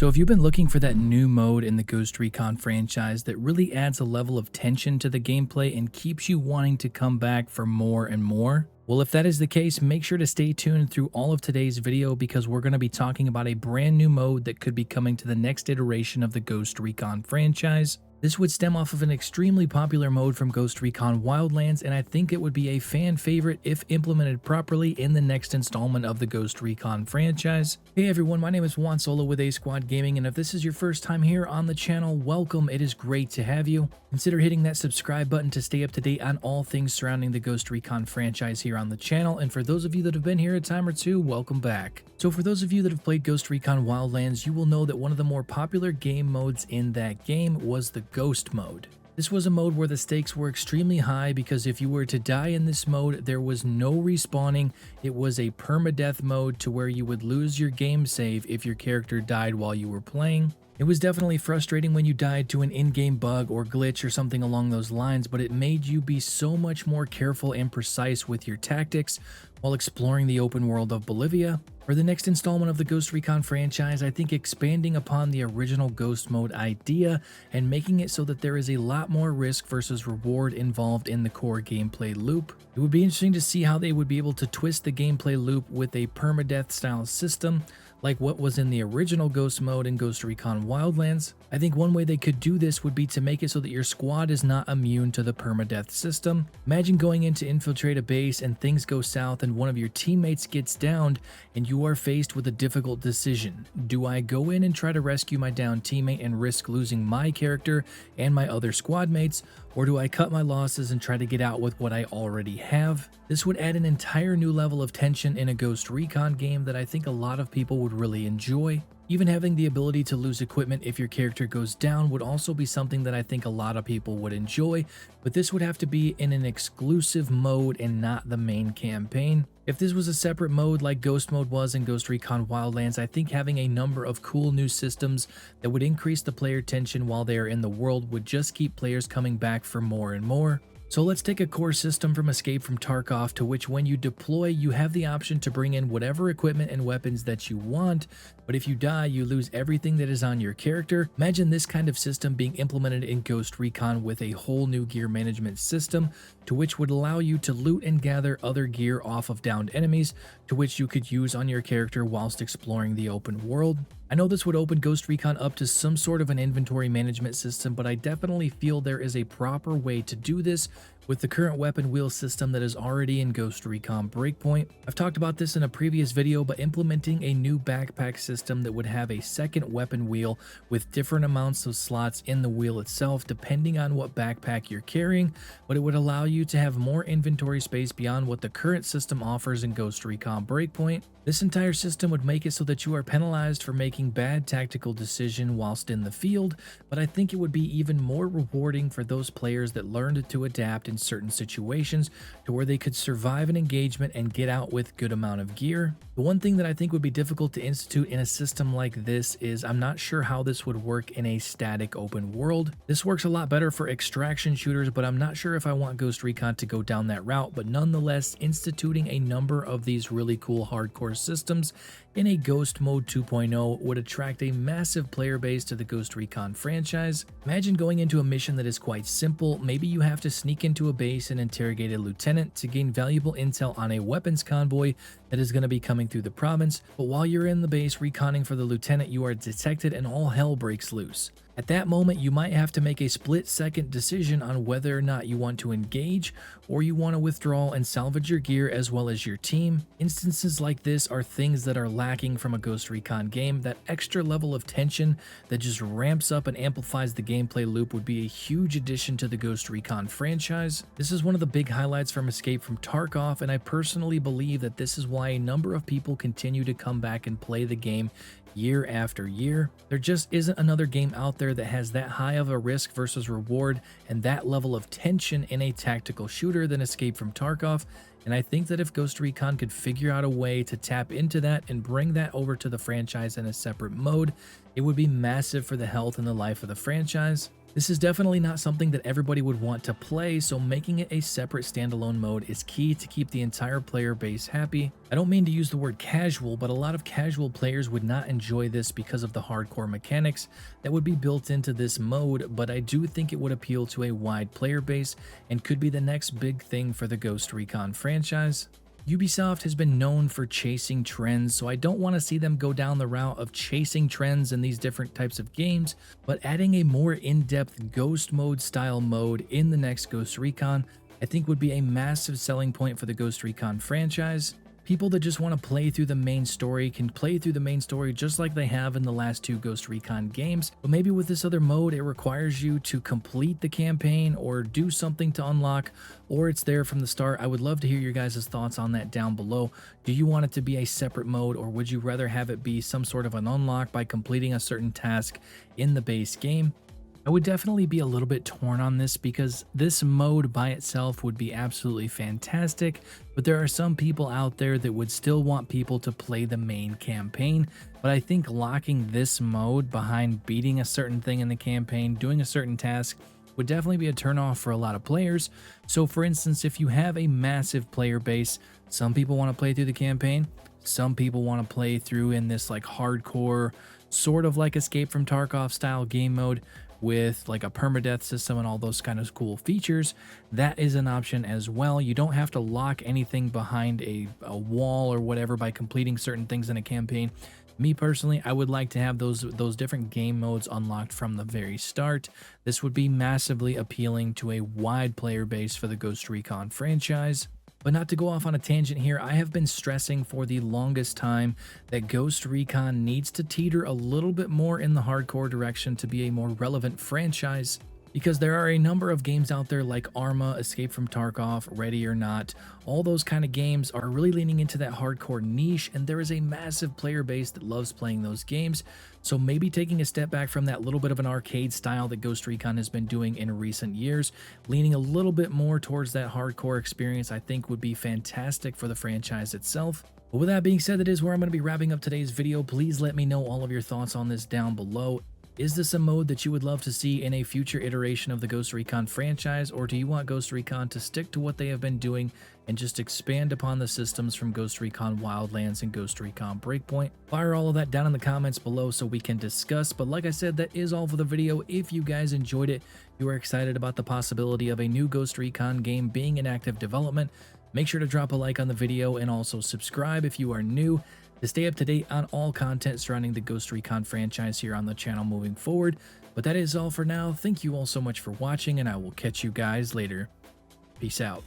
So if you've been looking for that new mode in the Ghost Recon franchise that really adds a level of tension to the gameplay and keeps you wanting to come back for more and more, well, if that is the case, make sure to stay tuned through all of today's video because we're going to be talking about a brand new mode that could be coming to the next iteration of the Ghost Recon franchise. This would stem off of an extremely popular mode from Ghost Recon Wildlands, and I think it would be a fan favorite if implemented properly in the next installment of the Ghost Recon franchise. Hey everyone, my name is Juan Solo with A Squad Gaming, and if this is your first time here on the channel, welcome. It is great to have you. Consider hitting that subscribe button to stay up to date on all things surrounding the Ghost Recon franchise here on the channel, and for those of you that have been here a time or two, welcome back. So for those of you that have played Ghost Recon Wildlands, you will know that one of the more popular game modes in that game was the Ghost mode. This was a mode where the stakes were extremely high because if you were to die in this mode, there was no respawning. It was a permadeath mode to where you would lose your game save if your character died while you were playing. It was definitely frustrating when you died to an in-game bug or glitch or something along those lines, but it made you be so much more careful and precise with your tactics while exploring the open world of Bolivia. For the next installment of the Ghost Recon franchise, I think expanding upon the original Ghost mode idea and making it so that there is a lot more risk versus reward involved in the core gameplay loop. It would be interesting to see how they would be able to twist the gameplay loop with a permadeath style system like what was in the original Ghost mode in Ghost Recon Wildlands. I think one way they could do this would be to make it so that your squad is not immune to the permadeath system. Imagine going in to infiltrate a base and things go south and one of your teammates gets downed and you are faced with a difficult decision. Do I go in and try to rescue my downed teammate and risk losing my character and my other squad mates, or do I cut my losses and try to get out with what I already have? This would add an entire new level of tension in a Ghost Recon game that I think a lot of people would really enjoy. Even having the ability to lose equipment if your character goes down would also be something that I think a lot of people would enjoy, but this would have to be in an exclusive mode and not the main campaign. If this was a separate mode like Ghost mode was in Ghost Recon Wildlands, I think having a number of cool new systems that would increase the player tension while they are in the world would just keep players coming back for more and more. So let's take a core system from Escape from Tarkov to which when you deploy, you have the option to bring in whatever equipment and weapons that you want, but if you die, you lose everything that is on your character. Imagine this kind of system being implemented in Ghost Recon with a whole new gear management system, to which would allow you to loot and gather other gear off of downed enemies, to which you could use on your character whilst exploring the open world. I know this would open Ghost Recon up to some sort of an inventory management system, but I definitely feel there is a proper way to do this with the current weapon wheel system that is already in Ghost Recon Breakpoint. I've talked about this in a previous video, but implementing a new backpack system that would have a second weapon wheel with different amounts of slots in the wheel itself depending on what backpack you're carrying, but it would allow you to have more inventory space beyond what the current system offers in Ghost Recon Breakpoint. This entire system would make it so that you are penalized for making bad tactical decisions whilst in the field, but I think it would be even more rewarding for those players that learned to adapt in certain situations to where they could survive an engagement and get out with good amount of gear. The one thing that I think would be difficult to institute in a system like this is I'm not sure how this would work in a static open world. This works a lot better for extraction shooters, but I'm not sure if I want Ghost Recon to go down that route, but nonetheless, instituting a number of these really cool hardcore systems in a Ghost Mode 2.0 would attract a massive player base to the Ghost Recon franchise. Imagine going into a mission that is quite simple. Maybe you have to sneak into a base and interrogate a lieutenant to gain valuable intel on a weapons convoy that is going to be coming through the province, but while you're in the base reconning for the lieutenant, you are detected and all hell breaks loose. At that moment, you might have to make a split-second decision on whether or not you want to engage or you want to withdraw and salvage your gear as well as your team. Instances like this are things that are lacking from a Ghost Recon game. That extra level of tension that just ramps up and amplifies the gameplay loop would be a huge addition to the Ghost Recon franchise. This is one of the big highlights from Escape from Tarkov, and I personally believe that this is why a number of people continue to come back and play the game year after year. There just isn't another game out there that has that high of a risk versus reward and that level of tension in a tactical shooter than Escape from Tarkov, and I think that if Ghost Recon could figure out a way to tap into that and bring that over to the franchise in a separate mode, it would be massive for the health and the life of the franchise. This is definitely not something that everybody would want to play, so making it a separate standalone mode is key to keep the entire player base happy. I don't mean to use the word casual, but a lot of casual players would not enjoy this because of the hardcore mechanics that would be built into this mode, but I do think it would appeal to a wide player base and could be the next big thing for the Ghost Recon franchise. Ubisoft has been known for chasing trends, so I don't want to see them go down the route of chasing trends in these different types of games, but adding a more in-depth Ghost mode style mode in the next Ghost Recon, I think would be a massive selling point for the Ghost Recon franchise. People that just want to play through the main story can play through the main story just like they have in the last 2 Ghost Recon games, but maybe with this other mode it requires you to complete the campaign or do something to unlock, or it's there from the start. I would love to hear your guys' thoughts on that down below. Do you want it to be a separate mode, or would you rather have it be some sort of an unlock by completing a certain task in the base game? I would definitely be a little bit torn on this because this mode by itself would be absolutely fantastic, but there are some people out there that would still want people to play the main campaign. But I think locking this mode behind beating a certain thing in the campaign, doing a certain task, would definitely be a turnoff for a lot of players. So for instance, if you have a massive player base, some people want to play through the campaign, some people want to play through in this like hardcore, sort of like Escape from Tarkov style game mode, with like a permadeath system and all those kind of cool features. That is an option as well. You don't have to lock anything behind a wall or whatever by completing certain things in a campaign. Me personally, I would like to have those different game modes unlocked from the very start. This would be massively appealing to a wide player base for the Ghost Recon franchise. But not to go off on a tangent here, I have been stressing for the longest time that Ghost Recon needs to teeter a little bit more in the hardcore direction to be a more relevant franchise, because there are a number of games out there like Arma, Escape from Tarkov, Ready or Not. All those kind of games are really leaning into that hardcore niche, and there is a massive player base that loves playing those games. So maybe taking a step back from that little bit of an arcade style that Ghost Recon has been doing in recent years, leaning a little bit more towards that hardcore experience, I think would be fantastic for the franchise itself. But with that being said, that is where I'm going to be wrapping up today's video. Please let me know all of your thoughts on this down below. Is this a mode that you would love to see in a future iteration of the Ghost Recon franchise, or do you want Ghost Recon to stick to what they have been doing and just expand upon the systems from Ghost Recon Wildlands and Ghost Recon Breakpoint? Fire all of that down in the comments below so we can discuss. But like I said, that is all for the video. If you guys enjoyed it, you are excited about the possibility of a new Ghost Recon game being in active development, make sure to drop a like on the video and also subscribe if you are new to stay up to date on all content surrounding the Ghost Recon franchise here on the channel moving forward. But that is all for now. Thank you all so much for watching, and I will catch you guys later. Peace out.